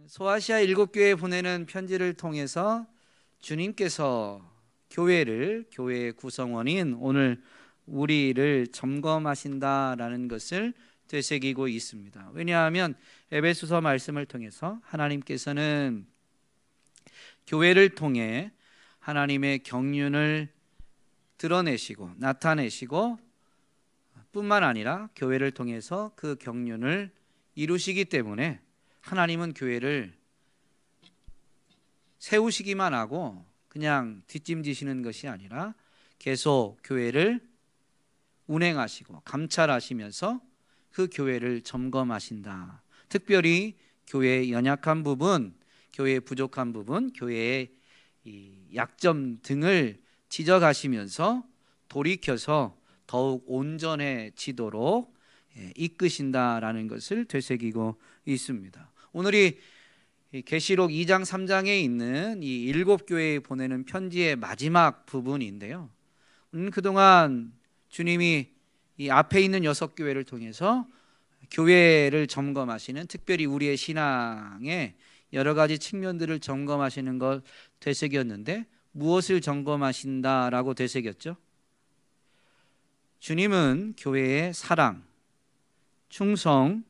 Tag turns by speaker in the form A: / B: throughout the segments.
A: 소아시아 7교회에 보내는 편지를 통해서 주님께서 교회의 구성원인 오늘 우리를 점검하신다라는 것을 되새기고 있습니다. 왜냐하면 에베소서 말씀을 통해서 하나님께서는 교회를 통해 하나님의 경륜을 드러내시고 나타내시고 뿐만 아니라 교회를 통해서 그 경륜을 이루시기 때문에 하나님은 교회를 세우시기만 하고 그냥 뒷짐지시는 것이 아니라 계속 교회를 운행하시고 감찰하시면서 그 교회를 점검하신다. 특별히 교회의 연약한 부분, 교회의 부족한 부분, 교회의 약점 등을 지적하시면서 돌이켜서 더욱 온전해지도록 이끄신다라는 것을 되새기고 있습니다. 오늘이 계시록 2장 3장에 있는 이 7교회에 보내는 편지의 마지막 부분인데요. 그동안 주님이 이 앞에 있는 6교회를 통해서 교회를 점검하시는, 특별히 우리의 신앙의 여러 가지 측면들을 점검하시는 걸 되새겼는데, 무엇을 점검하신다라고 되새겼죠? 주님은 교회의 사랑, 충성,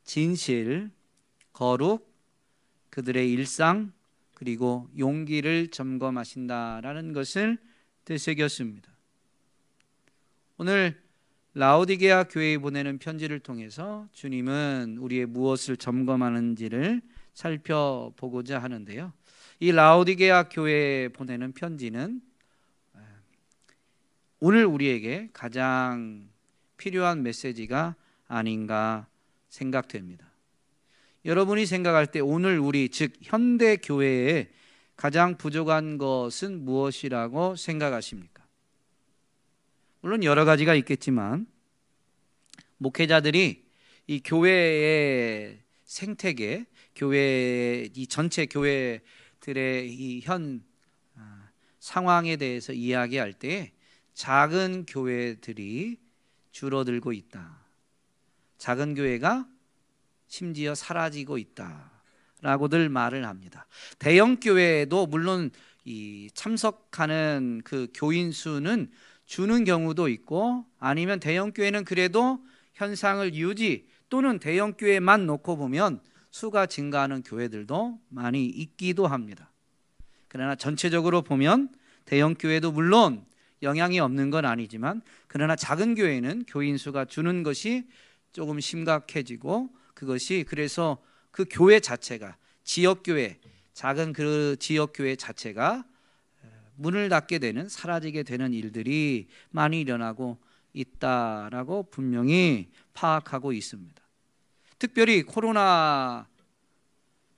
A: 진실, 거룩, 그들의 일상, 그리고 용기를 점검하신다라는 것을 되새겼습니다. 오늘 라오디게아 교회에 보내는 편지를 통해서 주님은 우리의 무엇을 점검하는지를 살펴보고자 하는데요. 이 라오디게아 교회에 보내는 편지는 오늘 우리에게 가장 필요한 메시지가 아닌가 생각됩니다. 여러분이 생각할 때 오늘 우리, 즉 현대 교회에 가장 부족한 것은 무엇이라고 생각하십니까? 물론 여러 가지가 있겠지만 목회자들이 이 교회의 생태계, 교회 이 전체 교회들의 이 현 상황에 대해서 이야기할 때 작은 교회들이 줄어들고 있다. 작은 교회가 심지어 사라지고 있다라고들 말을 합니다. 대형 교회도 물론 이 참석하는 그 교인 수는 주는 경우도 있고, 아니면 대형 교회는 그래도 현상을 유지, 또는 대형 교회만 놓고 보면 수가 증가하는 교회들도 많이 있기도 합니다. 그러나 전체적으로 보면 대형 교회도 물론 영향이 없는 건 아니지만, 그러나 작은 교회는 교인 수가 주는 것이 조금 심각해지고, 그것이 그래서 그 교회 자체가, 지역교회, 작은 그 지역교회 자체가 문을 닫게 되는, 사라지게 되는 일들이 많이 일어나고 있다라고 분명히 파악하고 있습니다. 특별히 코로나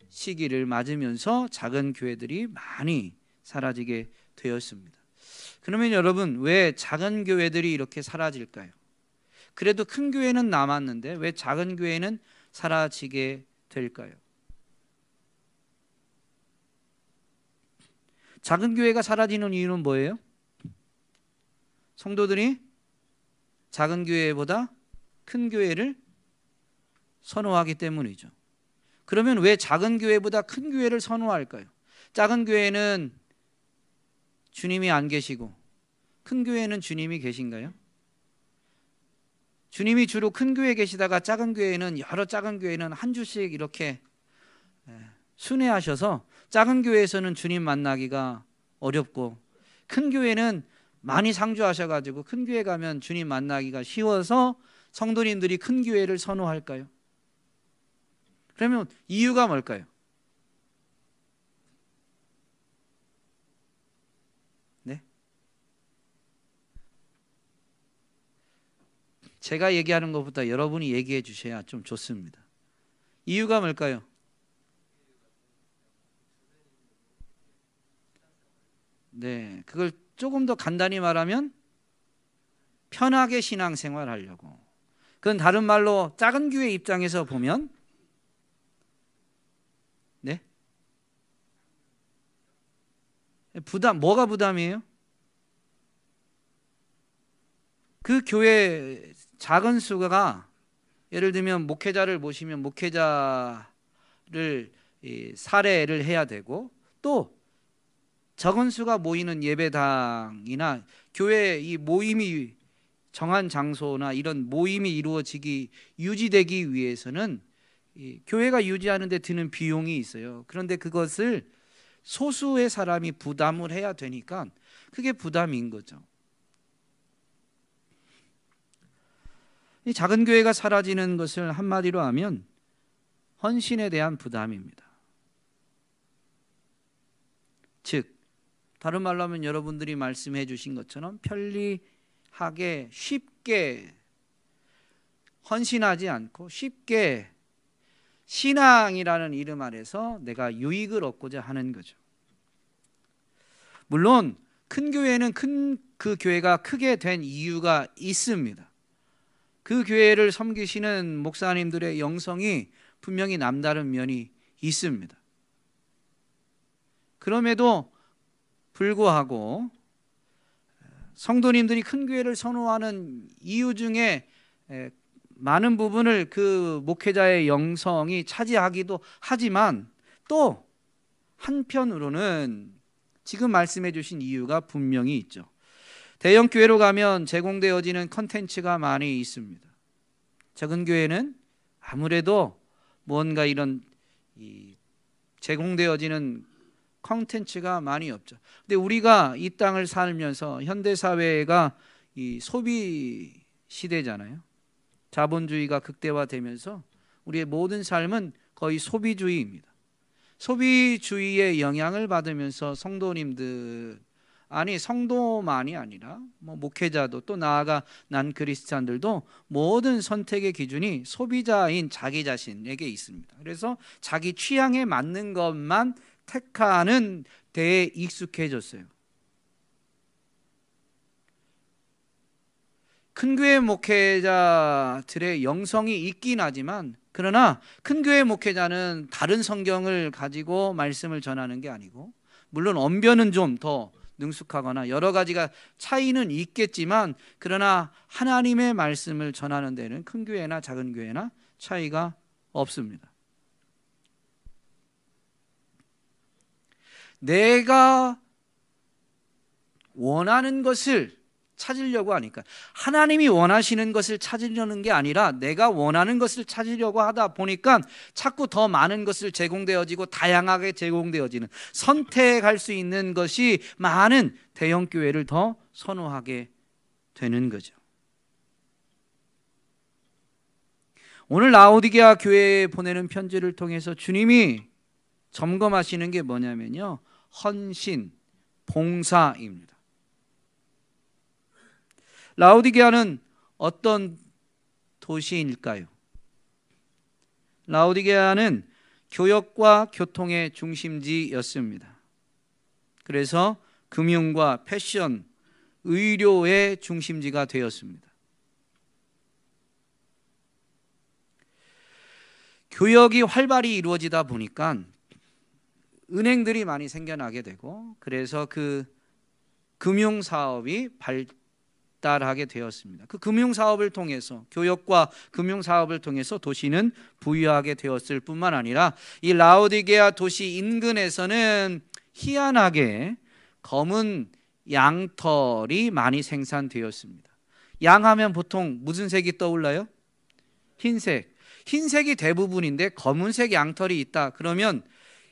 A: 시기를 맞으면서 작은 교회들이 많이 사라지게 되었습니다. 그러면 여러분, 왜 작은 교회들이 이렇게 사라질까요? 그래도 큰 교회는 남았는데 왜 작은 교회는 사라지게 될까요? 작은 교회가 사라지는 이유는 뭐예요? 성도들이 작은 교회보다 큰 교회를 선호하기 때문이죠. 그러면 왜 작은 교회보다 큰 교회를 선호할까요? 작은 교회는 주님이 안 계시고 큰 교회는 주님이 계신가요? 주님이 주로 큰 교회에 계시다가 작은 교회는, 여러 작은 교회는 한 주씩 이렇게 순회하셔서 작은 교회에서는 주님 만나기가 어렵고, 큰 교회는 많이 상주하셔가지고 큰 교회 가면 주님 만나기가 쉬워서 성도님들이 큰 교회를 선호할까요? 그러면 이유가 뭘까요? 네? 제가 얘기하는 것보다 여러분이 얘기해 주셔야 좀 좋습니다. 이유가 뭘까요? 네, 그걸 조금 더 간단히 말하면 편하게 신앙생활 하려고. 그건 다른 말로 작은 교회 입장에서 보면, 네? 부담, 뭐가 부담이에요? 그 교회 작은 수가, 예를 들면 목회자를 모시면 목회자를 사례를 해야 되고, 또 적은 수가 모이는 예배당이나 교회 이 모임이 정한 장소나 이런 모임이 이루어지기 유지되기 위해서는 이 교회가 유지하는 데 드는 비용이 있어요. 그런데 그것을 소수의 사람이 부담을 해야 되니까 그게 부담인 거죠. 이 작은 교회가 사라지는 것을 한마디로 하면 헌신에 대한 부담입니다. 즉 다른 말로 하면 여러분들이 말씀해 주신 것처럼 편리하게 쉽게 헌신하지 않고 쉽게 신앙이라는 이름 아래서 내가 유익을 얻고자 하는 거죠. 물론 큰 교회는 그 교회가 크게 된 이유가 있습니다. 그 교회를 섬기시는 목사님들의 영성이 분명히 남다른 면이 있습니다. 그럼에도 불구하고 성도님들이 큰 교회를 선호하는 이유 중에 많은 부분을 그 목회자의 영성이 차지하기도 하지만, 또 한편으로는 지금 말씀해 주신 이유가 분명히 있죠. 대형 교회로 가면 제공되어지는 컨텐츠가 많이 있습니다. 작은 교회는 아무래도 뭔가 이런 제공되어지는 컨텐츠가 많이 없죠. 근데 우리가 이 땅을 살면서 현대 사회가 이 소비 시대잖아요. 자본주의가 극대화되면서 우리의 모든 삶은 거의 소비주의입니다. 소비주의의 영향을 받으면서 성도님들, 아니 성도만이 아니라 목회자도, 또 나아가 난 크리스찬들도 모든 선택의 기준이 소비자인 자기 자신에게 있습니다. 그래서 자기 취향에 맞는 것만 택하는 데에 익숙해졌어요. 큰 교회 목회자들의 영성이 있긴 하지만, 그러나 큰 교회 목회자는 다른 성경을 가지고 말씀을 전하는 게 아니고, 물론 언변은 좀 더 능숙하거나 여러 가지가 차이는 있겠지만, 그러나 하나님의 말씀을 전하는 데는 큰 교회나 작은 교회나 차이가 없습니다. 내가 원하는 것을 찾으려고 하니까, 하나님이 원하시는 것을 찾으려는 게 아니라 내가 원하는 것을 찾으려고 하다 보니까 자꾸 더 많은 것을 제공되어지고 다양하게 제공되어지는, 선택할 수 있는 것이 많은 대형 교회를 더 선호하게 되는 거죠. 오늘 라오디게아 교회에 보내는 편지를 통해서 주님이 점검하시는 게 뭐냐면요, 헌신, 봉사입니다. 라오디게아는 어떤 도시일까요? 라오디게아는 교역과 교통의 중심지였습니다. 그래서 금융과 패션, 의료의 중심지가 되었습니다. 교역이 활발히 이루어지다 보니까 은행들이 많이 생겨나게 되고, 그래서 그 금융사업이 발달하게 되었습니다. 그 금융사업을 통해서, 교역과 금융사업을 통해서 도시는 부유하게 되었을 뿐만 아니라, 이 라오디게아 도시 인근에서는 희한하게 검은 양털이 많이 생산되었습니다. 양하면 보통 무슨 색이 떠올라요? 흰색. 흰색이 대부분인데 검은색 양털이 있다 그러면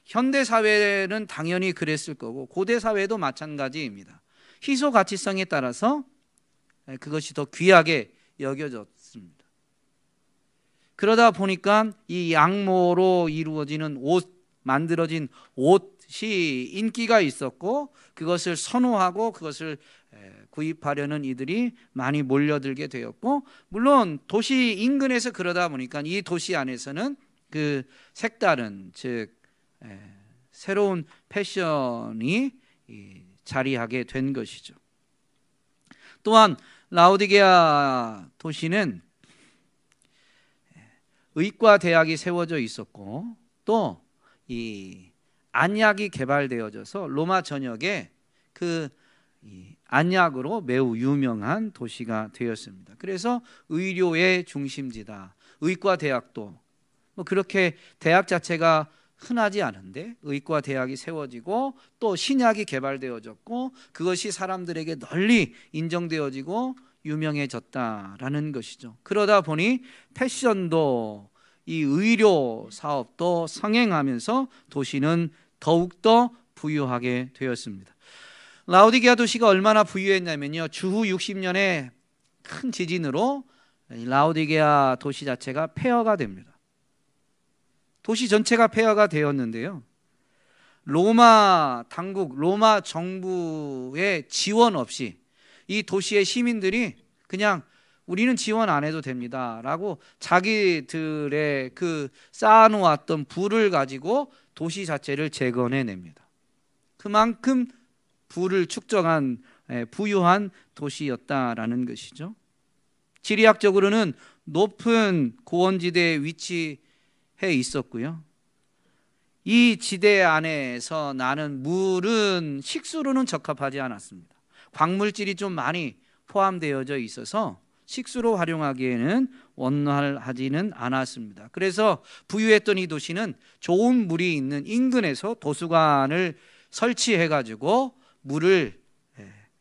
A: 현대 사회는 당연히 그랬을 거고, 고대 사회도 마찬가지입니다. 희소 가치성에 따라서 그것이 더 귀하게 여겨졌습니다. 그러다 보니까 이 양모로 이루어지는 만들어진 옷이 인기가 있었고, 그것을 선호하고 그것을 구입하려는 이들이 많이 몰려들게 되었고, 물론 도시 인근에서 그러다 보니까 이 도시 안에서는 그 색다른, 즉 새로운 패션이 자리하게 된 것이죠. 또한 라오디게아 도시는 의과 대학이 세워져 있었고, 또 이 안약이 개발되어져서 로마 전역에 그 안약으로 매우 유명한 도시가 되었습니다. 그래서 의료의 중심지다. 의과 대학도 그렇게 대학 자체가 흔하지 않은데 의과 대학이 세워지고 또 신약이 개발되어졌고 그것이 사람들에게 널리 인정되어지고 유명해졌다라는 것이죠. 그러다 보니 패션도 이 의료 사업도 성행하면서 도시는 더욱더 부유하게 되었습니다. 라오디게아 도시가 얼마나 부유했냐면요, 주후 60년의 큰 지진으로 라오디게아 도시 자체가 폐허가 됩니다. 도시 전체가 폐허가 되었는데요, 로마 당국, 로마 정부의 지원 없이 이 도시의 시민들이 그냥 우리는 지원 안 해도 됩니다 라고 자기들의 그 쌓아놓았던 부를 가지고 도시 자체를 재건해냅니다. 그만큼 부를 축적한 부유한 도시였다라는 것이죠. 지리학적으로는 높은 고원지대에 위치해 있었고요, 이 지대 안에서 나는 물은 식수로는 적합하지 않았습니다. 광물질이 좀 많이 포함되어져 있어서 식수로 활용하기에는 원활하지는 않았습니다. 그래서 부유했던 이 도시는 좋은 물이 있는 인근에서 도수관을 설치해 가지고 물을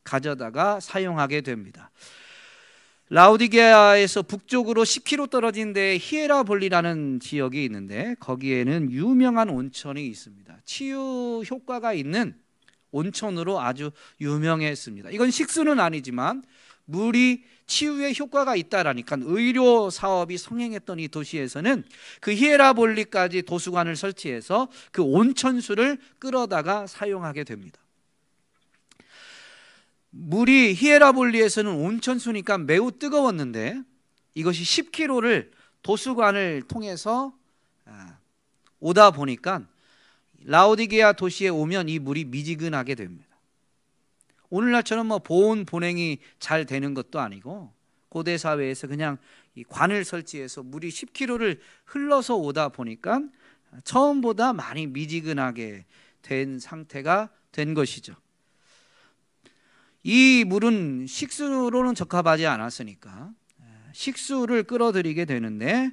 A: 가져다가 사용하게 됩니다. 라오디게아에서 북쪽으로 10km 떨어진 데 히에라볼리라는 지역이 있는데 거기에는 유명한 온천이 있습니다. 치유 효과가 있는 온천으로 아주 유명했습니다. 이건 식수는 아니지만 물이 치유에 효과가 있다라니까 의료 사업이 성행했던 이 도시에서는 그 히에라볼리까지 도수관을 설치해서 그 온천수를 끌어다가 사용하게 됩니다. 물이 히에라볼리에서는 온천수니까 매우 뜨거웠는데 이것이 10km를 도수관을 통해서 오다 보니까 라오디게아 도시에 오면 이 물이 미지근하게 됩니다. 오늘날처럼 뭐 보온 보냉이 잘 되는 것도 아니고 고대 사회에서 그냥 이 관을 설치해서 물이 10km를 흘러서 오다 보니까 처음보다 많이 미지근하게 된 상태가 된 것이죠. 이 물은 식수로는 적합하지 않았으니까 식수를 끌어들이게 되는데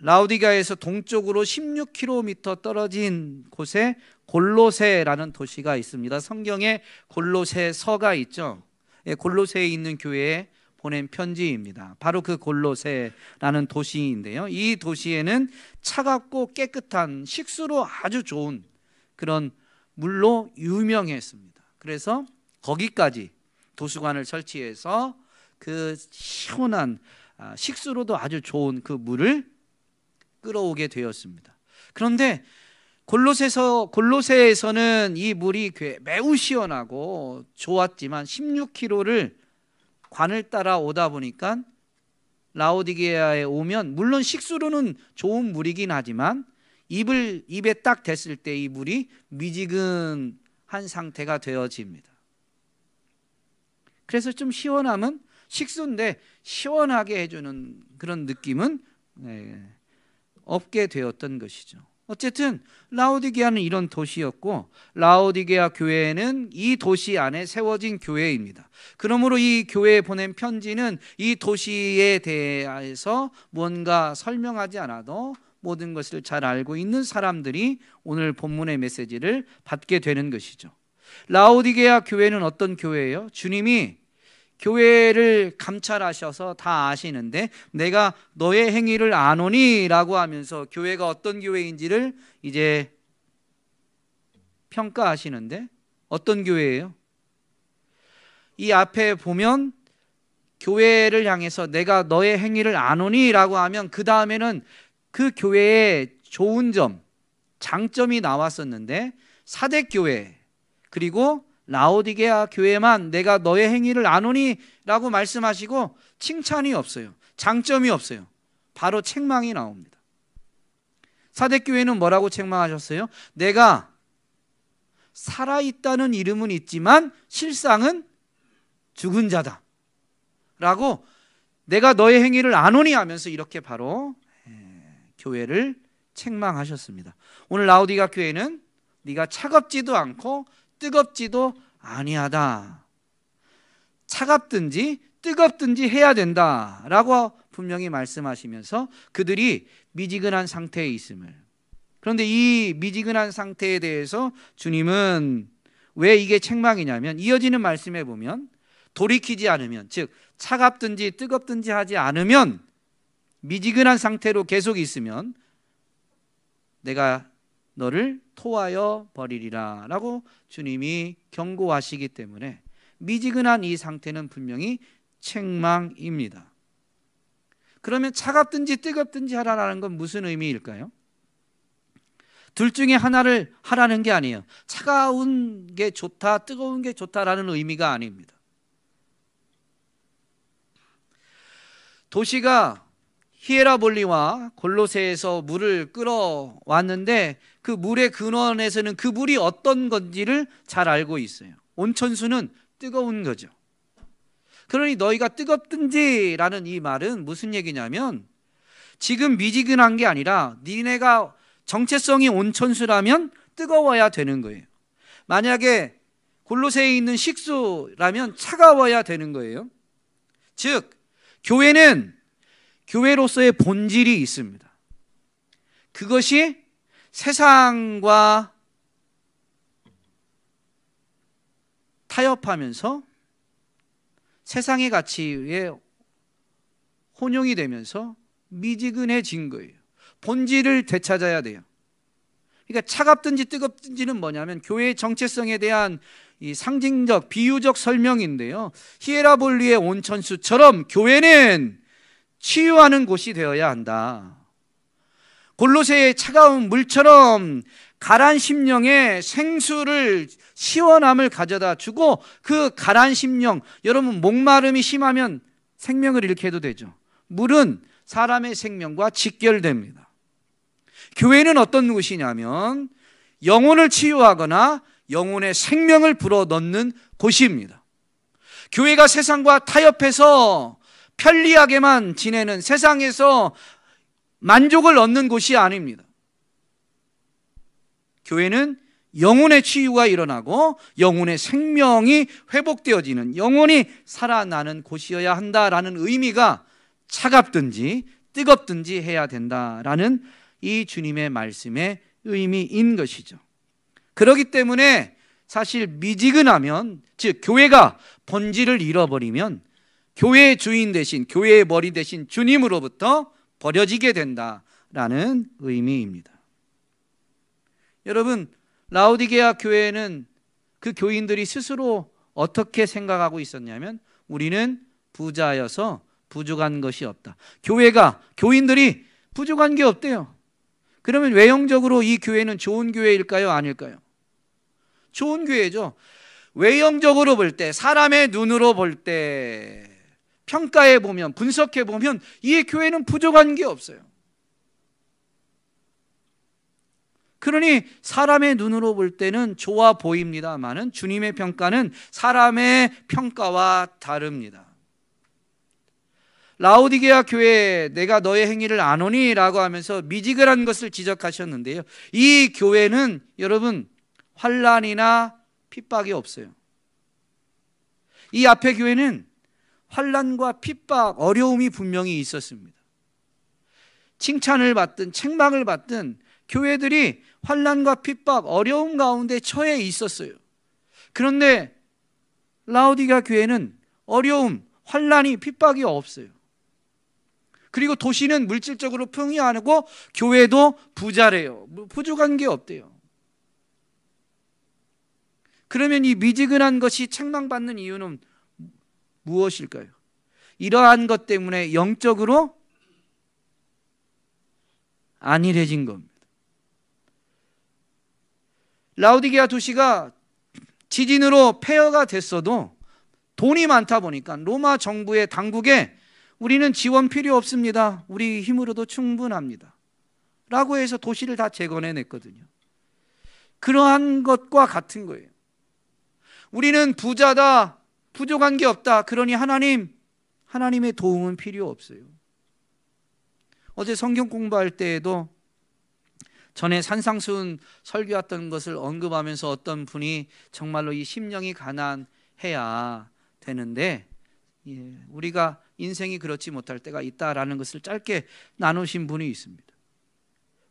A: 라오디게아에서 동쪽으로 16km 떨어진 곳에 골로새라는 도시가 있습니다. 성경에 골로새서가 있죠. 골로새에 있는 교회에 보낸 편지입니다. 바로 그 골로새라는 도시인데요, 이 도시에는 차갑고 깨끗한 식수로 아주 좋은 그런 물로 유명했습니다. 그래서 거기까지 도수관을 설치해서 그 시원한 식수로도 아주 좋은 그 물을 끌어오게 되었습니다. 그런데 골로새에서는 이 물이 매우 시원하고 좋았지만 16km를 관을 따라 오다 보니까 라오디게아에 오면 물론 식수로는 좋은 물이긴 하지만 입에 딱 댔을 때 이 물이 미지근한 상태가 되어집니다. 그래서 좀 시원함은 식수인데 시원하게 해주는 그런 느낌은 없게 되었던 것이죠. 어쨌든 라오디게아는 이런 도시였고 라오디게아 교회는 이 도시 안에 세워진 교회입니다. 그러므로 이 교회에 보낸 편지는 이 도시에 대해서 뭔가 설명하지 않아도 모든 것을 잘 알고 있는 사람들이 오늘 본문의 메시지를 받게 되는 것이죠. 라오디게아 교회는 어떤 교회예요? 주님이 교회를 감찰하셔서 다 아시는데 내가 너의 행위를 아노니 라고 하면서 교회가 어떤 교회인지를 이제 평가하시는데 어떤 교회예요? 이 앞에 보면 교회를 향해서 내가 너의 행위를 아노니 라고 하면 그 다음에는 그 교회의 좋은 점, 장점이 나왔었는데 사대교회 그리고 라오디게아 교회만 내가 너의 행위를 아노니 라고 말씀하시고 칭찬이 없어요. 장점이 없어요. 바로 책망이 나옵니다. 사대교회는 뭐라고 책망하셨어요? 내가 살아있다는 이름은 있지만 실상은 죽은 자다 라고 내가 너의 행위를 아노니 하면서 이렇게 바로 교회를 책망하셨습니다. 오늘 라오디게아 교회는 네가 차갑지도 않고 뜨겁지도 아니하다. 차갑든지 뜨겁든지 해야 된다라고 분명히 말씀하시면서 그들이 미지근한 상태에 있음을, 그런데 이 미지근한 상태에 대해서 주님은 왜 이게 책망이냐면, 이어지는 말씀에 보면 돌이키지 않으면, 즉 차갑든지 뜨겁든지 하지 않으면, 미지근한 상태로 계속 있으면 내가 너를 토하여 버리리라 라고 주님이 경고하시기 때문에 미지근한 이 상태는 분명히 책망입니다. 그러면 차갑든지 뜨겁든지 하라는 건 무슨 의미일까요? 둘 중에 하나를 하라는 게 아니에요. 차가운 게 좋다, 뜨거운 게 좋다라는 의미가 아닙니다. 도시가 히에라볼리와 골로새에서 물을 끌어왔는데 그 물의 근원에서는 그 물이 어떤 건지를 잘 알고 있어요. 온천수는 뜨거운 거죠. 그러니 너희가 뜨겁든지 라는 이 말은 무슨 얘기냐면, 지금 미지근한 게 아니라 니네가 정체성이 온천수라면 뜨거워야 되는 거예요. 만약에 골로새에 있는 식수라면 차가워야 되는 거예요. 즉 교회는 교회로서의 본질이 있습니다. 그것이 세상과 타협하면서 세상의 가치에 혼용이 되면서 미지근해진 거예요. 본질을 되찾아야 돼요. 그러니까 차갑든지 뜨겁든지는 뭐냐면 교회의 정체성에 대한 이 상징적 비유적 설명인데요, 히에라볼리의 온천수처럼 교회는 치유하는 곳이 되어야 한다. 골로새의 차가운 물처럼 가란 심령에 생수를, 시원함을 가져다 주고, 그 가란 심령, 여러분 목마름이 심하면 생명을 잃게 해도 되죠. 물은 사람의 생명과 직결됩니다. 교회는 어떤 곳이냐면 영혼을 치유하거나 영혼의 생명을 불어넣는 곳입니다. 교회가 세상과 타협해서 편리하게만 지내는, 세상에서 만족을 얻는 곳이 아닙니다. 교회는 영혼의 치유가 일어나고 영혼의 생명이 회복되어지는, 영혼이 살아나는 곳이어야 한다라는 의미가 차갑든지 뜨겁든지 해야 된다라는 이 주님의 말씀의 의미인 것이죠. 그렇기 때문에 사실 미지근하면, 즉 교회가 본질을 잃어버리면 교회의 주인 대신, 교회의 머리 대신 주님으로부터 버려지게 된다라는 의미입니다. 여러분, 라오디게아 교회는 그 교인들이 스스로 어떻게 생각하고 있었냐면, 우리는 부자여서 부족한 것이 없다. 교회가, 교인들이 부족한 게 없대요. 그러면 외형적으로 이 교회는 좋은 교회일까요? 아닐까요? 좋은 교회죠. 외형적으로 볼 때, 사람의 눈으로 볼 때, 평가해 보면, 분석해 보면 이 교회는 부족한 게 없어요. 그러니 사람의 눈으로 볼 때는 좋아 보입니다만은 주님의 평가는 사람의 평가와 다릅니다. 라오디게아 교회에 내가 너의 행위를 아노니 라고 하면서 미지근한 것을 지적하셨는데요, 이 교회는 여러분 환난이나 핍박이 없어요. 이 앞의 교회는 환난과 핍박, 어려움이 분명히 있었습니다. 칭찬을 받든 책망을 받든 교회들이 환난과 핍박, 어려움 가운데 처해 있었어요. 그런데 라오디게아 교회는 어려움, 환난이, 핍박이 없어요. 그리고 도시는 물질적으로 풍요하고 교회도 부자래요. 부족한 게 없대요. 그러면 이 미지근한 것이 책망받는 이유는 무엇일까요? 이러한 것 때문에 영적으로 안일해진 겁니다. 라오디게아 도시가 지진으로 폐허가 됐어도 돈이 많다 보니까 로마 정부의 당국에 우리는 지원 필요 없습니다, 우리 힘으로도 충분합니다 라고 해서 도시를 다 재건해냈거든요. 그러한 것과 같은 거예요. 우리는 부자다, 부족한 게 없다, 그러니 하나님의 도움은 필요 없어요. 어제 성경 공부할 때에도 전에 산상수훈 설교했던 것을 언급하면서 어떤 분이 정말로 이 심령이 가난해야 되는데 우리가 인생이 그렇지 못할 때가 있다라는 것을 짧게 나누신 분이 있습니다.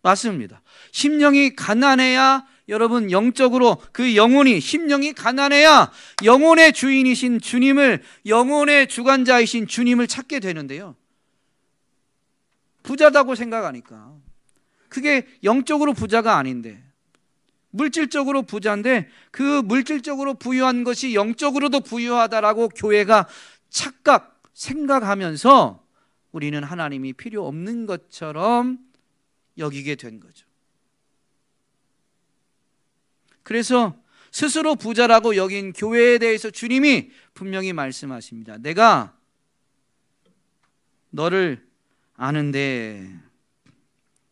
A: 맞습니다. 심령이 가난해야 여러분 영적으로 그 영혼이 심령이 가난해야 영혼의 주인이신 주님을 영혼의 주관자이신 주님을 찾게 되는데요. 부자다고 생각하니까 그게 영적으로 부자가 아닌데 물질적으로 부자인데 그 물질적으로 부유한 것이 영적으로도 부유하다라고 교회가 착각 생각하면서 우리는 하나님이 필요 없는 것처럼 여기게 된 거죠. 그래서 스스로 부자라고 여긴 교회에 대해서 주님이 분명히 말씀하십니다. 내가 너를 아는데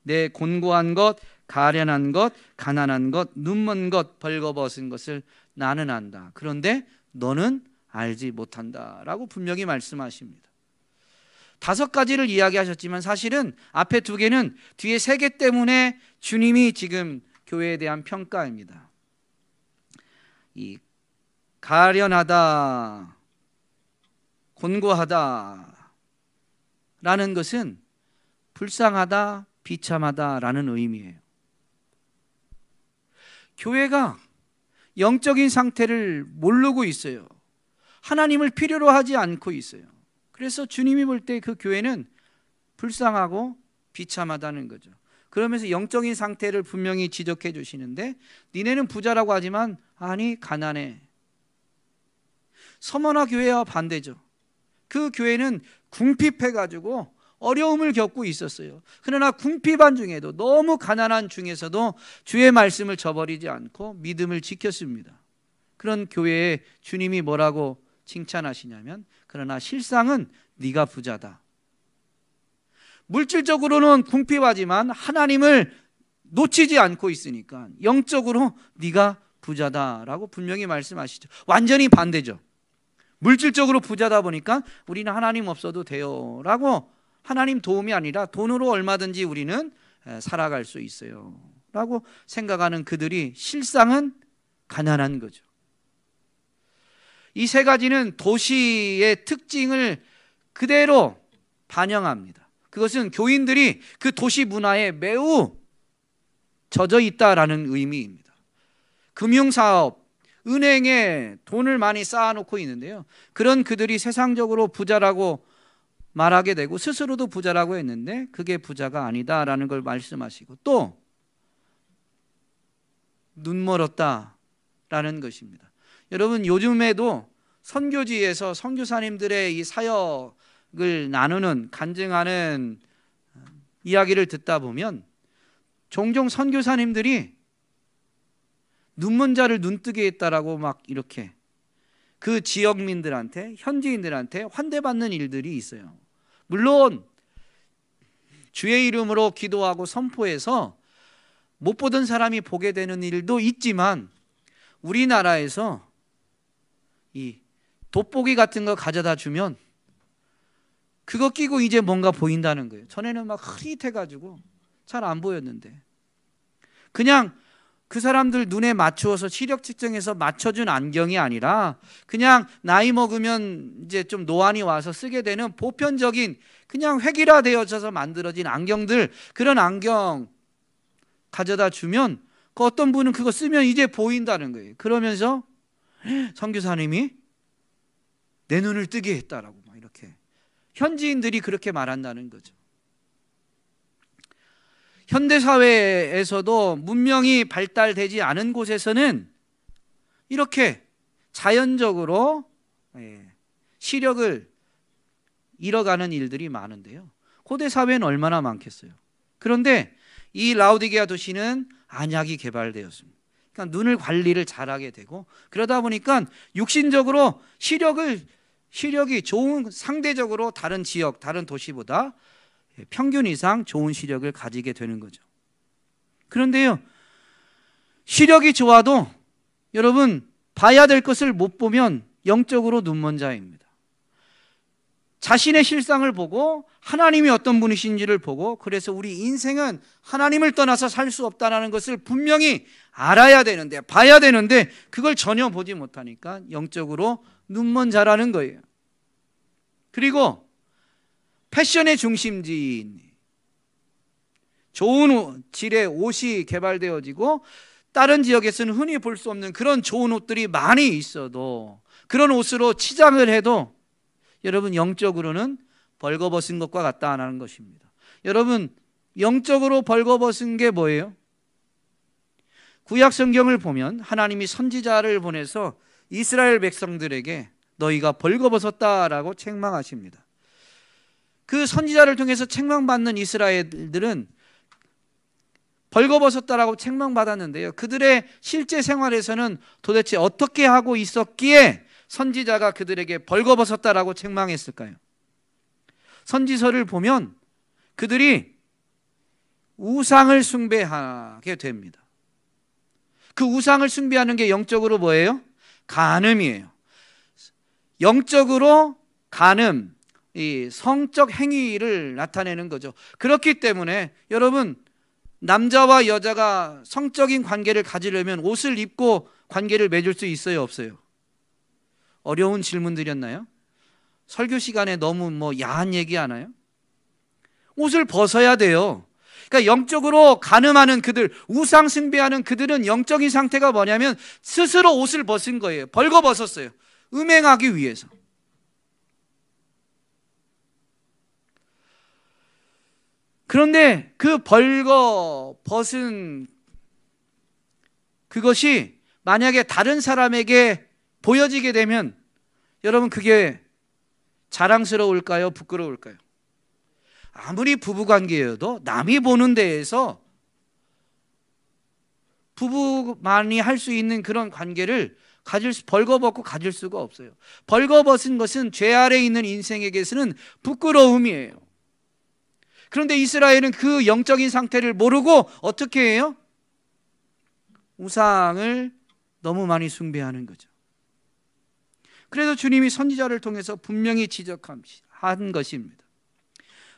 A: 내 곤고한 것, 가련한 것, 가난한 것, 눈먼 것, 벌거벗은 것을 나는 안다. 그런데 너는 알지 못한다 라고 분명히 말씀하십니다. 5가지를 이야기하셨지만 사실은 앞에 2개는 뒤에 3개 때문에 주님이 지금 교회에 대한 평가입니다. 이 가련하다, 곤고하다 라는 것은 불쌍하다, 비참하다 라는 의미예요. 교회가 영적인 상태를 모르고 있어요. 하나님을 필요로 하지 않고 있어요. 그래서 주님이 볼 때 그 교회는 불쌍하고 비참하다는 거죠. 그러면서 영적인 상태를 분명히 지적해 주시는데 니네는 부자라고 하지만 아니 가난해. 서머나 교회와 반대죠. 그 교회는 궁핍해가지고 어려움을 겪고 있었어요. 그러나 궁핍한 중에도 너무 가난한 중에서도 주의 말씀을 저버리지 않고 믿음을 지켰습니다. 그런 교회에 주님이 뭐라고 칭찬하시냐면 그러나 실상은 네가 부자다. 물질적으로는 궁핍하지만 하나님을 놓치지 않고 있으니까 영적으로 네가 부자다라고 분명히 말씀하시죠. 완전히 반대죠. 물질적으로 부자다 보니까 우리는 하나님 없어도 돼요 라고 하나님 도움이 아니라 돈으로 얼마든지 우리는 살아갈 수 있어요 라고 생각하는 그들이 실상은 가난한 거죠. 이 3가지는 도시의 특징을 그대로 반영합니다. 그것은 교인들이 그 도시 문화에 매우 젖어 있다라는 의미입니다. 금융사업, 은행에 돈을 많이 쌓아놓고 있는데요. 그런 그들이 세상적으로 부자라고 말하게 되고 스스로도 부자라고 했는데 그게 부자가 아니다라는 걸 말씀하시고 또 눈멀었다라는 것입니다. 여러분 요즘에도 선교지에서 선교사님들의 이 사역을 나누는 간증하는 이야기를 듣다 보면 종종 선교사님들이 눈먼 자를 눈뜨게 했다라고 막 이렇게 그 지역민들한테 현지인들한테 환대받는 일들이 있어요. 물론 주의 이름으로 기도하고 선포해서 못 보던 사람이 보게 되는 일도 있지만 우리나라에서 이 돋보기 같은 거 가져다 주면 그거 끼고 이제 뭔가 보인다는 거예요. 전에는 막 흐릿해가지고 잘 안 보였는데 그냥 그 사람들 눈에 맞추어서 시력 측정해서 맞춰준 안경이 아니라 그냥 나이 먹으면 이제 좀 노안이 와서 쓰게 되는 보편적인 그냥 획일화되어져서 만들어진 안경들, 그런 안경 가져다 주면 그 어떤 분은 그거 쓰면 이제 보인다는 거예요. 그러면서 선교사님이 내 눈을 뜨게 했다라고 막 이렇게 현지인들이 그렇게 말한다는 거죠. 현대사회에서도 문명이 발달되지 않은 곳에서는 이렇게 자연적으로 시력을 잃어가는 일들이 많은데요. 고대사회는 얼마나 많겠어요. 그런데 이 라오디게아 도시는 안약이 개발되었습니다. 그러니까 눈을 관리를 잘하게 되고 그러다 보니까 육신적으로 시력이 좋은, 상대적으로 다른 지역, 다른 도시보다 평균 이상 좋은 시력을 가지게 되는 거죠. 그런데요, 시력이 좋아도 여러분 봐야 될 것을 못 보면 영적으로 눈먼 자입니다. 자신의 실상을 보고 하나님이 어떤 분이신지를 보고 그래서 우리 인생은 하나님을 떠나서 살 수 없다는 것을 분명히 알아야 되는데 봐야 되는데 그걸 전혀 보지 못하니까 영적으로 눈먼 자라는 거예요. 그리고 패션의 중심지인 좋은 질의 옷이 개발되어지고 다른 지역에서는 흔히 볼 수 없는 그런 좋은 옷들이 많이 있어도, 그런 옷으로 치장을 해도 여러분 영적으로는 벌거벗은 것과 같다는 것입니다. 여러분, 영적으로 벌거벗은 게 뭐예요? 구약 성경을 보면 하나님이 선지자를 보내서 이스라엘 백성들에게 너희가 벌거벗었다라고 책망하십니다. 그 선지자를 통해서 책망받는 이스라엘들은 벌거벗었다라고 책망받았는데요, 그들의 실제 생활에서는 도대체 어떻게 하고 있었기에 선지자가 그들에게 벌거벗었다라고 책망했을까요? 선지서를 보면 그들이 우상을 숭배하게 됩니다. 그 우상을 숭배하는 게 영적으로 뭐예요? 간음이에요. 영적으로 간음, 이 성적 행위를 나타내는 거죠. 그렇기 때문에 여러분, 남자와 여자가 성적인 관계를 가지려면 옷을 입고 관계를 맺을 수 있어요, 없어요? 어려운 질문들이었나요? 설교 시간에 너무 야한 얘기 하나요? 옷을 벗어야 돼요. 그러니까 영적으로 간음하는 그들, 우상 숭배하는 그들은 영적인 상태가 뭐냐면 스스로 옷을 벗은 거예요. 벌거벗었어요. 음행하기 위해서. 그런데 그 벌거벗은 그것이 만약에 다른 사람에게 보여지게 되면 여러분, 그게 자랑스러울까요? 부끄러울까요? 아무리 부부관계여도 남이 보는 데에서 부부만이 할 수 있는 그런 관계를 벌거벗고 가질 수가 없어요. 벌거벗은 것은 죄 아래 있는 인생에게서는 부끄러움이에요. 그런데 이스라엘은 그 영적인 상태를 모르고 어떻게 해요? 우상을 너무 많이 숭배하는 거죠. 그래서 주님이 선지자를 통해서 분명히 지적한 것입니다.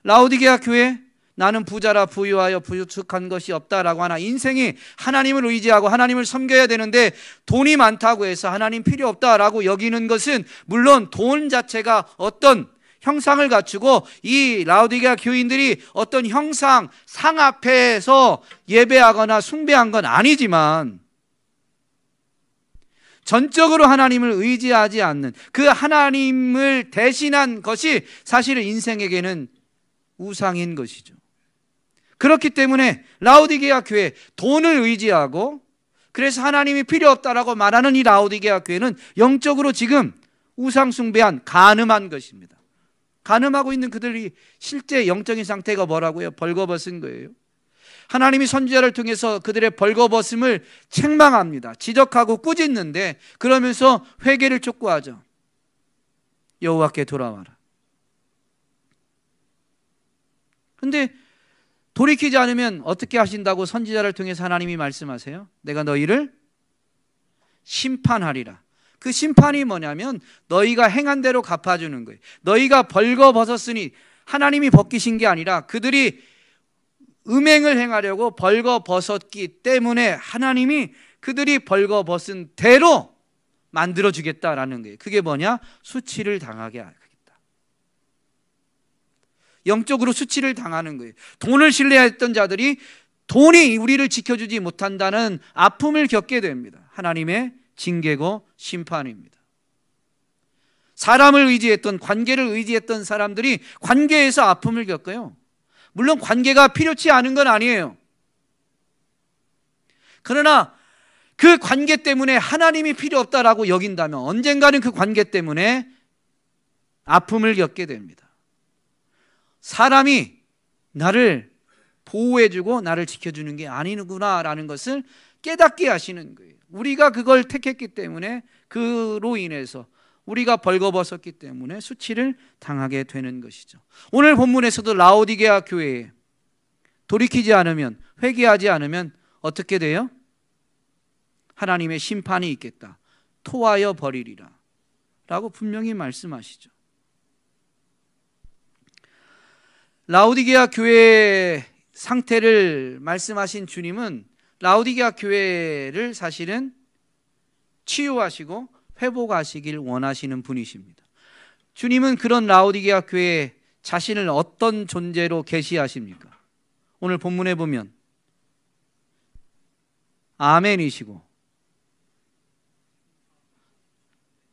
A: 라오디게아 교회, 나는 부자라 부유하여 부족한 것이 없다라고 하나, 인생이 하나님을 의지하고 하나님을 섬겨야 되는데 돈이 많다고 해서 하나님 필요 없다라고 여기는 것은, 물론 돈 자체가 어떤 형상을 갖추고 이 라오디게아 교인들이 어떤 형상, 상 앞에서 예배하거나 숭배한 건 아니지만, 전적으로 하나님을 의지하지 않는 그 하나님을 대신한 것이 사실은 인생에게는 우상인 것이죠. 그렇기 때문에 라오디게아 교회, 돈을 의지하고 그래서 하나님이 필요 없다라고 말하는 이 라오디게아 교회는 영적으로 지금 우상 숭배한, 간음한 것입니다. 간음하고 있는 그들이 실제 영적인 상태가 뭐라고요? 벌거벗은 거예요. 하나님이 선지자를 통해서 그들의 벌거벗음을 책망합니다. 지적하고 꾸짖는데, 그러면서 회개를 촉구하죠. 여호와께 돌아와라. 그런데 돌이키지 않으면 어떻게 하신다고 선지자를 통해서 하나님이 말씀하세요? 내가 너희를 심판하리라. 그 심판이 뭐냐면 너희가 행한 대로 갚아주는 거예요. 너희가 벌거벗었으니, 하나님이 벗기신 게 아니라 그들이 음행을 행하려고 벌거벗었기 때문에 하나님이 그들이 벌거벗은 대로 만들어주겠다라는 거예요. 그게 뭐냐? 수치를 당하게 하겠다. 영적으로 수치를 당하는 거예요. 돈을 신뢰했던 자들이 돈이 우리를 지켜주지 못한다는 아픔을 겪게 됩니다. 하나님의 징계고 심판입니다. 사람을 의지했던, 관계를 의지했던 사람들이 관계에서 아픔을 겪어요. 물론 관계가 필요치 않은 건 아니에요. 그러나 그 관계 때문에 하나님이 필요 없다라고 여긴다면 언젠가는 그 관계 때문에 아픔을 겪게 됩니다. 사람이 나를 보호해주고 나를 지켜주는 게 아니구나라는 것을 깨닫게 하시는 거예요. 우리가 그걸 택했기 때문에, 그로 인해서 우리가 벌거벗었기 때문에 수치를 당하게 되는 것이죠. 오늘 본문에서도 라오디게아 교회에 돌이키지 않으면, 회개하지 않으면 어떻게 돼요? 하나님의 심판이 있겠다. 토하여 버리리라 라고 분명히 말씀하시죠. 라오디게아 교회의 상태를 말씀하신 주님은 라오디게아 교회를 사실은 치유하시고 회복하시길 원하시는 분이십니다. 주님은 그런 라오디게아 교회에 자신을 어떤 존재로 계시하십니까? 오늘 본문에 보면 아멘이시고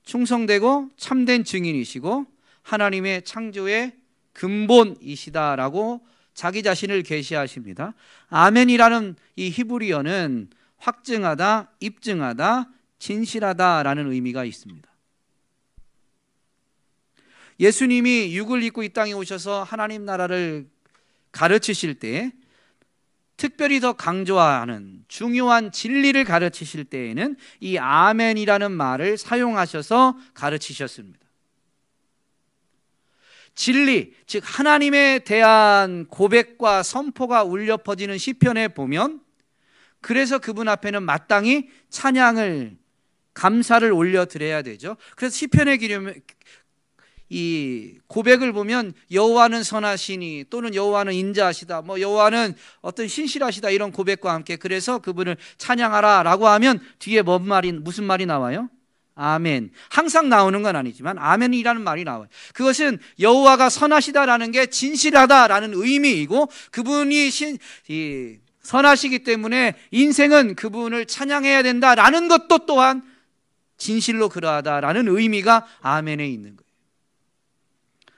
A: 충성되고 참된 증인이시고 하나님의 창조의 근본이시다라고 자기 자신을 계시하십니다. 아멘이라는 이 히브리어는 확증하다, 입증하다, 진실하다라는 의미가 있습니다. 예수님이 육을 입고 이 땅에 오셔서 하나님 나라를 가르치실 때, 특별히 더 강조하는 중요한 진리를 가르치실 때에는 이 아멘이라는 말을 사용하셔서 가르치셨습니다. 진리, 즉 하나님에 대한 고백과 선포가 울려 퍼지는 시편에 보면, 그래서 그분 앞에는 마땅히 찬양을, 감사를 올려드려야 되죠. 그래서 시편의 이 고백을 보면 여호와는 선하시니, 또는 여호와는 인자하시다, 여호와는 어떤 신실하시다, 이런 고백과 함께 그래서 그분을 찬양하라 라고 하면 뒤에 무슨 말이 나와요? 아멘. 항상 나오는 건 아니지만 아멘이라는 말이 나와요. 그것은 여호와가 선하시다라는 게 진실하다라는 의미이고, 그분이 선하시기 때문에 인생은 그분을 찬양해야 된다라는 것도 또한 진실로 그러하다라는 의미가 아멘에 있는 거예요.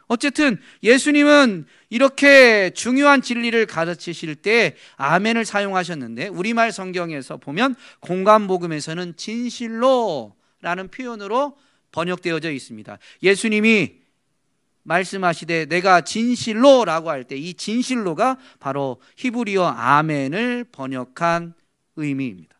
A: 어쨌든 예수님은 이렇게 중요한 진리를 가르치실 때 아멘을 사용하셨는데, 우리말 성경에서 보면 공관복음에서는 진실로 라는 표현으로 번역되어져 있습니다. 예수님이 말씀하시되 내가 진실로 라고 할 때 이 진실로가 바로 히브리어 아멘을 번역한 의미입니다.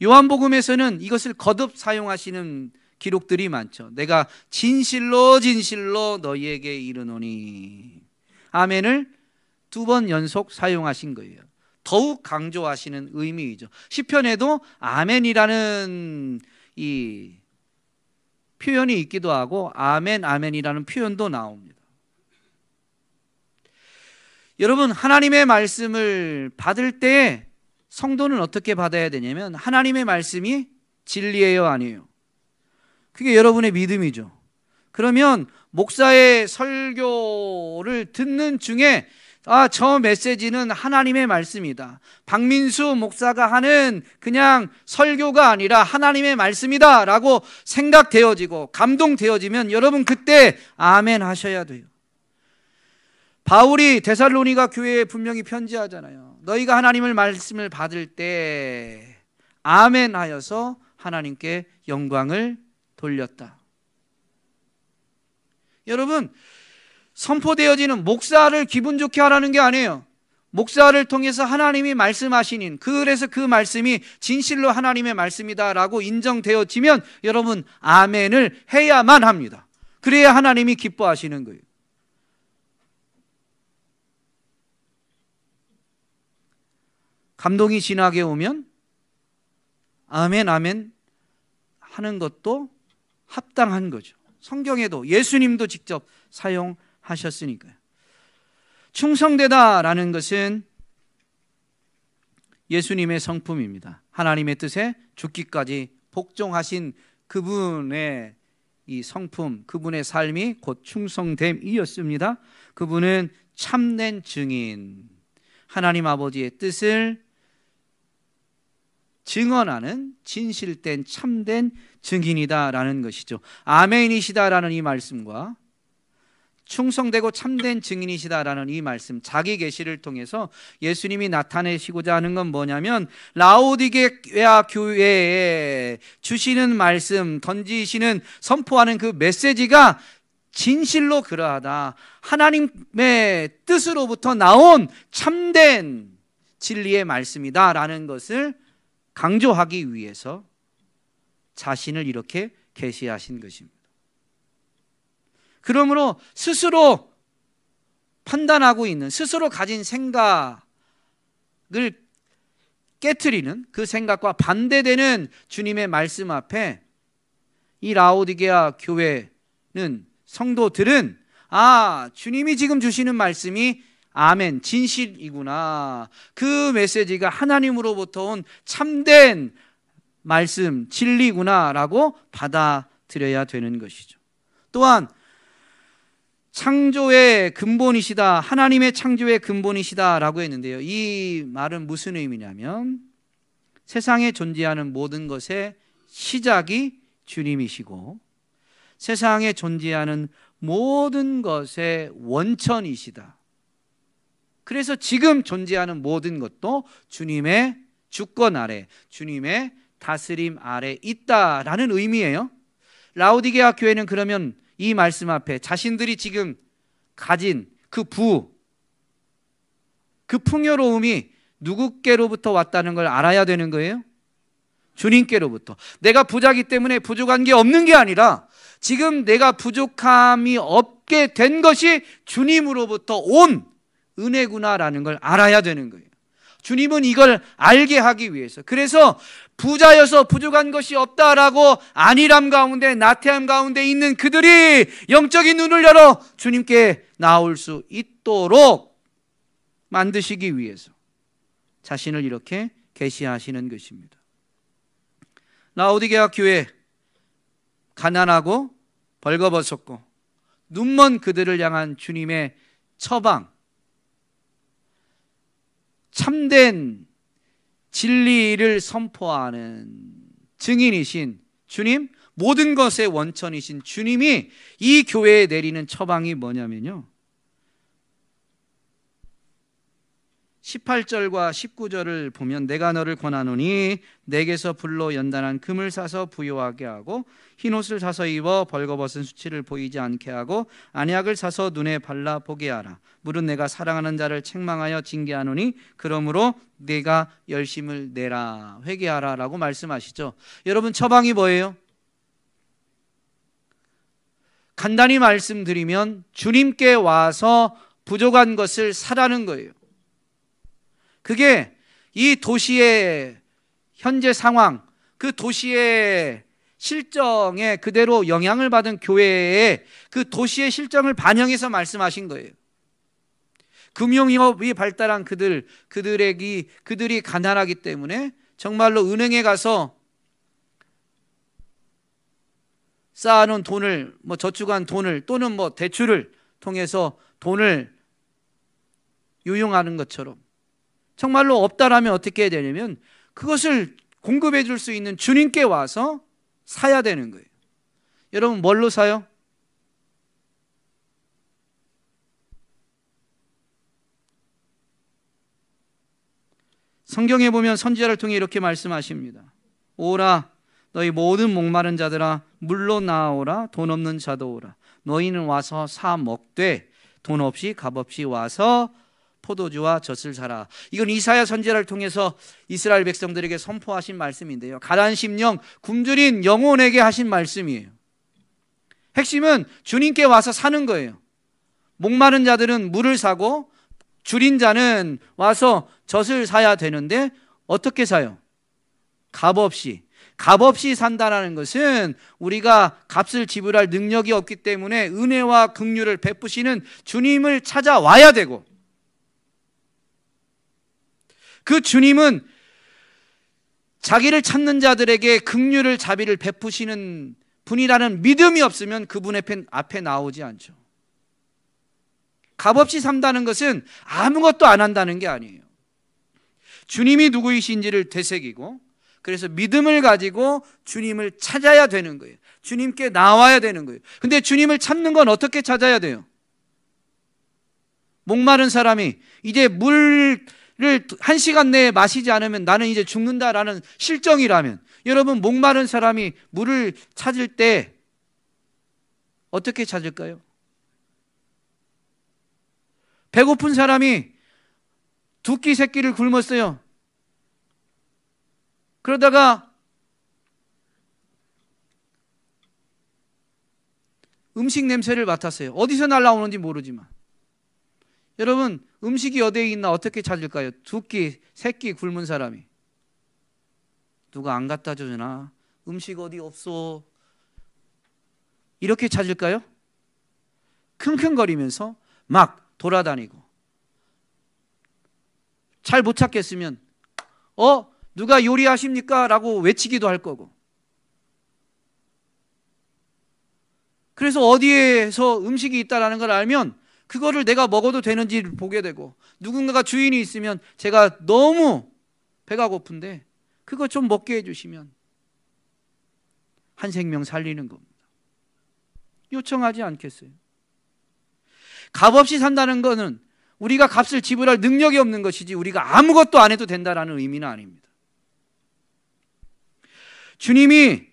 A: 요한복음에서는 이것을 거듭 사용하시는 기록들이 많죠. 내가 진실로 진실로 너희에게 이르노니, 아멘을 2번 연속 사용하신 거예요. 더욱 강조하시는 의미이죠. 시편에도 아멘이라는 이 표현이 있기도 하고 아멘, 아멘이라는 표현도 나옵니다. 여러분, 하나님의 말씀을 받을 때 성도는 어떻게 받아야 되냐면, 하나님의 말씀이 진리예요, 아니에요? 그게 여러분의 믿음이죠. 그러면 목사의 설교를 듣는 중에 저 메시지는 하나님의 말씀이다, 박민수 목사가 하는 그냥 설교가 아니라 하나님의 말씀이다 라고 생각되어지고 감동되어지면 여러분 그때 아멘 하셔야 돼요. 바울이 데살로니가 교회에 분명히 편지하잖아요. 너희가 하나님의 말씀을 받을 때 아멘 하여서 하나님께 영광을 돌렸다. 여러분, 선포되어지는 목사를 기분 좋게 하라는 게 아니에요. 목사를 통해서 하나님이 말씀하시는, 그래서 그 말씀이 진실로 하나님의 말씀이다라고 인정되어지면 여러분 아멘을 해야만 합니다. 그래야 하나님이 기뻐하시는 거예요. 감동이 진하게 오면 아멘, 아멘 하는 것도 합당한 거죠. 성경에도 예수님도 직접 사용하셨으니까요. 충성되다라는 것은 예수님의 성품입니다. 하나님의 뜻에 죽기까지 복종하신 그분의 이 성품, 그분의 삶이 곧 충성됨이었습니다. 그분은 참된 증인, 하나님 아버지의 뜻을 증언하는 진실된 참된 증인이다라는 것이죠. 아멘이시다라는 이 말씀과 충성되고 참된 증인이시다라는 이 말씀, 자기 계시를 통해서 예수님이 나타내시고자 하는 건 뭐냐면, 라오디게아 교회에 주시는 말씀, 던지시는, 선포하는 그 메시지가 진실로 그러하다, 하나님의 뜻으로부터 나온 참된 진리의 말씀이다라는 것을 강조하기 위해서 자신을 이렇게 계시하신 것입니다. 그러므로 스스로 판단하고 있는, 스스로 가진 생각을 깨트리는 그 생각과 반대되는 주님의 말씀 앞에 이 라오디게아 교회는, 성도들은 주님이 지금 주시는 말씀이 아멘, 진실이구나, 그 메시지가 하나님으로부터 온 참된 말씀, 진리구나 라고 받아들여야 되는 것이죠. 또한 창조의 근본이시다, 하나님의 창조의 근본이시다라고 했는데요, 이 말은 무슨 의미냐면 세상에 존재하는 모든 것의 시작이 주님이시고 세상에 존재하는 모든 것의 원천이시다. 그래서 지금 존재하는 모든 것도 주님의 주권 아래, 주님의 다스림 아래 있다라는 의미예요. 라오디게아 교회는 그러면 이 말씀 앞에 자신들이 지금 가진 그 풍요로움이 누구께로부터 왔다는 걸 알아야 되는 거예요? 주님께로부터. 내가 부자기 때문에 부족한 게 없는 게 아니라 지금 내가 부족함이 없게 된 것이 주님으로부터 온 은혜구나라는 걸 알아야 되는 거예요. 주님은 이걸 알게 하기 위해서, 그래서 부자여서 부족한 것이 없다라고 안일함 가운데 나태함 가운데 있는 그들이 영적인 눈을 열어 주님께 나올 수 있도록 만드시기 위해서 자신을 이렇게 계시하시는 것입니다. 라오디게아 교회, 가난하고 벌거벗었고 눈먼 그들을 향한 주님의 처방, 참된 진리를 선포하는 증인이신 주님, 모든 것의 원천이신 주님이 이 교회에 내리는 처방이 뭐냐면요, 18절과 19절을 보면 내가 너를 권하노니 내게서 불로 연단한 금을 사서 부요하게 하고 흰옷을 사서 입어 벌거벗은 수치를 보이지 않게 하고 안약을 사서 눈에 발라 보게 하라. 물은 내가 사랑하는 자를 책망하여 징계하노니 그러므로 내가 열심을 내라, 회개하라 라고 말씀하시죠. 여러분, 처방이 뭐예요? 간단히 말씀드리면 주님께 와서 부족한 것을 사라는 거예요. 그게 이 도시의 현재 상황, 그 도시의 실정에 그대로 영향을 받은 교회의 그 도시의 실정을 반영해서 말씀하신 거예요. 금융업이 발달한 그들이 가난하기 때문에 정말로 은행에 가서 쌓아놓은 돈을, 저축한 돈을 또는 대출을 통해서 돈을 유용하는 것처럼 정말로 없다라면 어떻게 해야 되냐면 그것을 공급해 줄 수 있는 주님께 와서 사야 되는 거예요. 여러분, 뭘로 사요? 성경에 보면 선지자를 통해 이렇게 말씀하십니다. 오라, 너희 모든 목마른 자들아, 물로 나오라. 돈 없는 자도 오라. 너희는 와서 사 먹되 돈 없이 값 없이 와서 포도주와 젖을 사라. 이건 이사야 선지자를 통해서 이스라엘 백성들에게 선포하신 말씀인데요, 가난 심령 굶주린 영혼에게 하신 말씀이에요. 핵심은 주님께 와서 사는 거예요. 목마른 자들은 물을 사고 줄인 자는 와서 젖을 사야 되는데 어떻게 사요? 값없이. 값없이 산다는 것은 우리가 값을 지불할 능력이 없기 때문에 은혜와 긍휼을 베푸시는 주님을 찾아와야 되고, 그 주님은 자기를 찾는 자들에게 긍휼을 자비를 베푸시는 분이라는 믿음이 없으면 그분 앞에 나오지 않죠. 값없이 산다는 것은 아무것도 안 한다는 게 아니에요. 주님이 누구이신지를 되새기고, 그래서 믿음을 가지고 주님을 찾아야 되는 거예요. 주님께 나와야 되는 거예요. 근데 주님을 찾는 건 어떻게 찾아야 돼요? 목마른 사람이 이제 물을 1시간 내에 마시지 않으면 나는 이제 죽는다라는 실정이라면, 여러분, 목마른 사람이 물을 찾을 때 어떻게 찾을까요? 배고픈 사람이 두 끼 세 끼를 굶었어요. 그러다가 음식 냄새를 맡았어요. 어디서 날라오는지 모르지만. 여러분, 음식이 어디에 있나 어떻게 찾을까요? 두 끼, 세 끼 굶은 사람이. 누가 안 갖다 주나? 음식 어디 없어? 이렇게 찾을까요? 킁킁거리면서 막 돌아다니고, 잘 못 찾겠으면 누가 요리하십니까? 라고 외치기도 할 거고. 그래서 어디에서 음식이 있다라는 걸 알면 그거를 내가 먹어도 되는지 보게 되고, 누군가가 주인이 있으면 제가 너무 배가 고픈데 그거 좀 먹게 해주시면 한 생명 살리는 겁니다. 요청하지 않겠어요? 값없이 산다는 것은 우리가 값을 지불할 능력이 없는 것이지 우리가 아무것도 안 해도 된다는 의미는 아닙니다. 주님이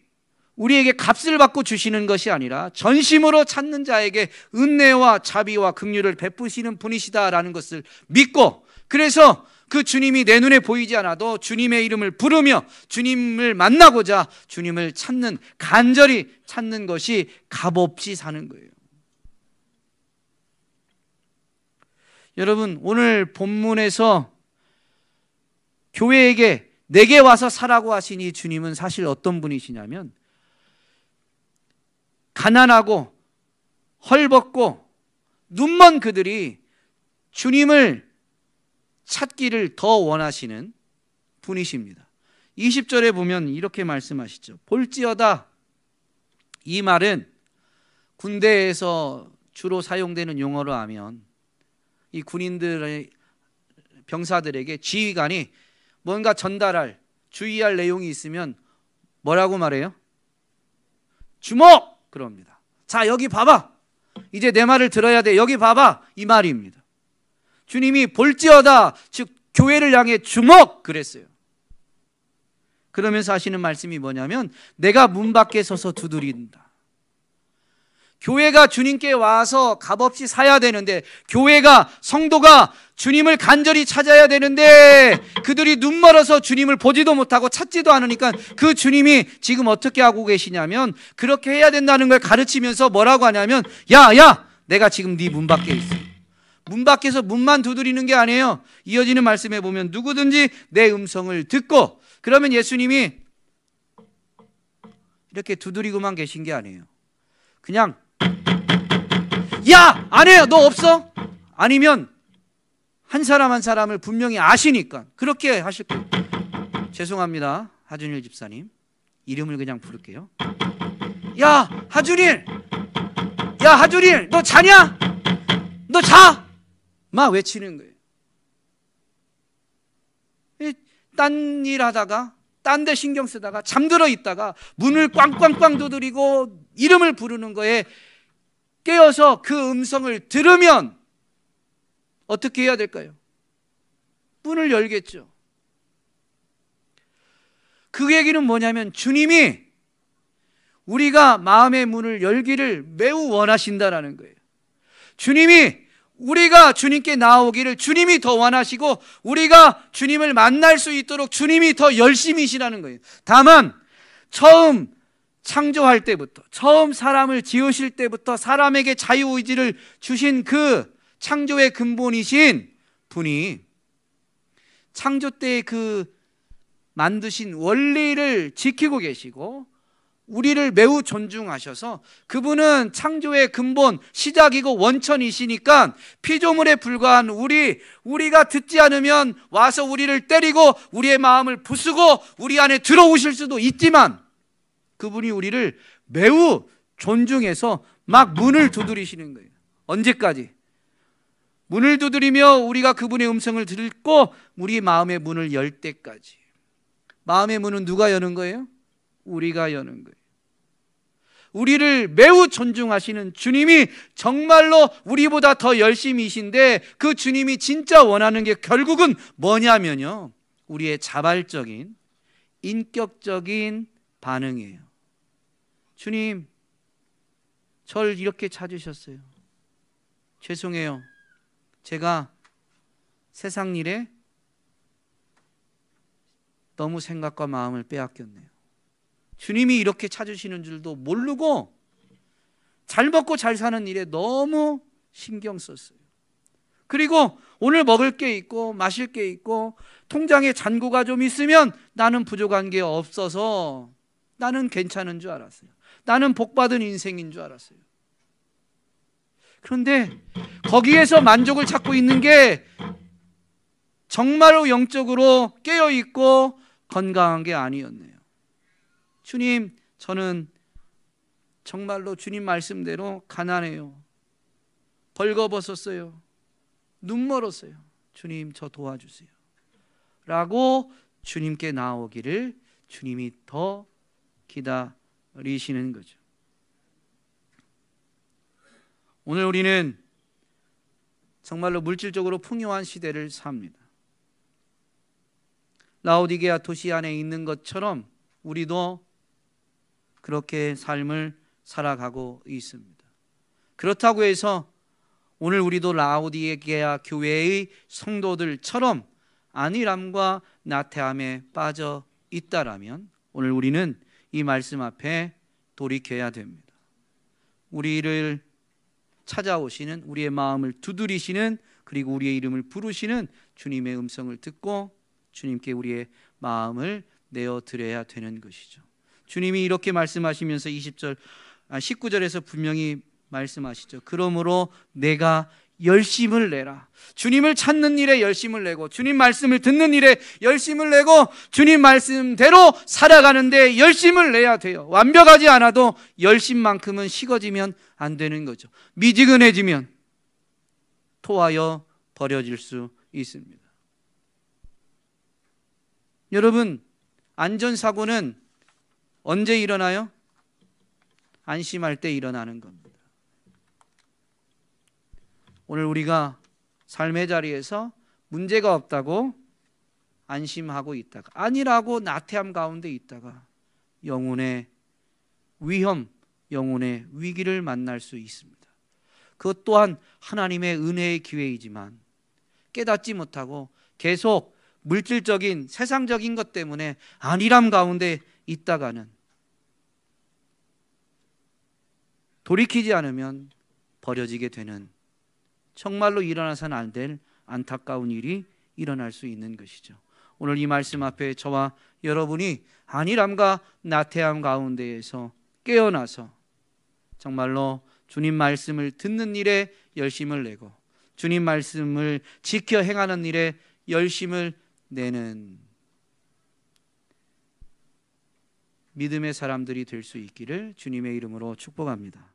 A: 우리에게 값을 받고 주시는 것이 아니라 전심으로 찾는 자에게 은혜와 자비와 긍휼을 베푸시는 분이시다라는 것을 믿고, 그래서 그 주님이 내 눈에 보이지 않아도 주님의 이름을 부르며 주님을 만나고자 주님을 찾는, 간절히 찾는 것이 값없이 사는 거예요. 여러분, 오늘 본문에서 교회에게 내게 와서 사라고 하신 이 주님은 사실 어떤 분이시냐면, 가난하고 헐벗고 눈먼 그들이 주님을 찾기를 더 원하시는 분이십니다. 20절에 보면 이렇게 말씀하시죠. 볼지어다. 이 말은 군대에서 주로 사용되는 용어로 하면 이 군인들의, 병사들에게 지휘관이 뭔가 전달할, 주의할 내용이 있으면 뭐라고 말해요? 주목! 그럽니다. 자, 여기 봐봐. 이제 내 말을 들어야 돼. 여기 봐봐. 이 말입니다. 주님이 볼지어다, 즉 교회를 향해 주목! 그랬어요. 그러면서 하시는 말씀이 뭐냐면, 내가 문 밖에 서서 두드린다. 교회가 주님께 와서 값없이 사야 되는데, 교회가, 성도가 주님을 간절히 찾아야 되는데 그들이 눈 멀어서 주님을 보지도 못하고 찾지도 않으니까 그 주님이 지금 어떻게 하고 계시냐면, 그렇게 해야 된다는 걸 가르치면서 뭐라고 하냐면, 야, 내가 지금 네 문 밖에 있어. 문 밖에서 문만 두드리는 게 아니에요. 이어지는 말씀에 보면 누구든지 내 음성을 듣고, 그러면 예수님이 이렇게 두드리고만 계신 게 아니에요. 그냥 야! 안 해요! 너 없어? 아니면 한 사람 한 사람을 분명히 아시니까 그렇게 하실 거예요. 죄송합니다, 하준일 집사님. 이름을 그냥 부를게요. 야, 하준일! 야, 하준일! 너 자냐? 너 자! 막 외치는 거예요. 딴 일 하다가, 딴 데 신경 쓰다가 잠들어 있다가 문을 꽝꽝꽝 두드리고 이름을 부르는 거에 깨어서 그 음성을 들으면 어떻게 해야 될까요? 문을 열겠죠. 그 얘기는 뭐냐면, 주님이 우리가 마음의 문을 열기를 매우 원하신다라는 거예요. 주님이 우리가 주님께 나오기를 주님이 더 원하시고, 우리가 주님을 만날 수 있도록 주님이 더 열심히시라는 거예요. 다만 처음 창조할 때부터, 처음 사람을 지으실 때부터 사람에게 자유의지를 주신 그 창조의 근본이신 분이 창조 때의 그 만드신 원리를 지키고 계시고 우리를 매우 존중하셔서, 그분은 창조의 근본, 시작이고 원천이시니까 피조물에 불과한 우리가 듣지 않으면 와서 우리를 때리고 우리의 마음을 부수고 우리 안에 들어오실 수도 있지만, 그분이 우리를 매우 존중해서 막 문을 두드리시는 거예요. 언제까지? 문을 두드리며 우리가 그분의 음성을 듣고 우리 마음의 문을 열 때까지. 마음의 문은 누가 여는 거예요? 우리가 여는 거예요. 우리를 매우 존중하시는 주님이 정말로 우리보다 더 열심히이신데, 그 주님이 진짜 원하는 게 결국은 뭐냐면요, 우리의 자발적인 인격적인 반응이에요. 주님, 저를 이렇게 찾으셨어요. 죄송해요. 제가 세상 일에 너무 생각과 마음을 빼앗겼네요. 주님이 이렇게 찾으시는 줄도 모르고 잘 먹고 잘 사는 일에 너무 신경 썼어요. 그리고 오늘 먹을 게 있고 마실 게 있고 통장에 잔고가 좀 있으면 나는 부족한 게 없어서 나는 괜찮은 줄 알았어요. 나는 복받은 인생인 줄 알았어요. 그런데 거기에서 만족을 찾고 있는 게 정말로 영적으로 깨어있고 건강한 게 아니었네요. 주님, 저는 정말로 주님 말씀대로 가난해요. 벌거벗었어요. 눈 멀었어요. 주님 저 도와주세요 라고 주님께 나오기를 주님이 더 기다리시는 거죠. 오늘 우리는 정말로 물질적으로 풍요한 시대를 삽니다. 라오디게아 도시 안에 있는 것처럼 우리도 그렇게 삶을 살아가고 있습니다. 그렇다고 해서 오늘 우리도 라오디게아 교회의 성도들처럼 안일함과 나태함에 빠져 있다라면 오늘 우리는 이 말씀 앞에 돌이켜야 됩니다. 우리를 찾아오시는, 우리의 마음을 두드리시는, 그리고 우리의 이름을 부르시는 주님의 음성을 듣고 주님께 우리의 마음을 내어드려야 되는 것이죠. 주님이 이렇게 말씀하시면서 19절에서 분명히 말씀하시죠. 그러므로 내가 열심을 내라. 주님을 찾는 일에 열심을 내고 주님 말씀을 듣는 일에 열심을 내고 주님 말씀대로 살아가는데 열심을 내야 돼요. 완벽하지 않아도 열심만큼은 식어지면 안 되는 거죠. 미지근해지면 토하여 버려질 수 있습니다. 여러분, 안전사고는 언제 일어나요? 안심할 때 일어나는 겁니다. 오늘 우리가 삶의 자리에서 문제가 없다고 안심하고 있다가, 아니라고 나태함 가운데 있다가 영혼의 위험, 영혼의 위기를 만날 수 있습니다. 그것 또한 하나님의 은혜의 기회이지만 깨닫지 못하고 계속 물질적인 세상적인 것 때문에 안일함 가운데 있다가는 돌이키지 않으면 버려지게 되는, 정말로 일어나서는 안 될 안타까운 일이 일어날 수 있는 것이죠. 오늘 이 말씀 앞에 저와 여러분이 안일함과 나태함 가운데에서 깨어나서 정말로 주님 말씀을 듣는 일에 열심을 내고 주님 말씀을 지켜 행하는 일에 열심을 내는 믿음의 사람들이 될 수 있기를 주님의 이름으로 축복합니다.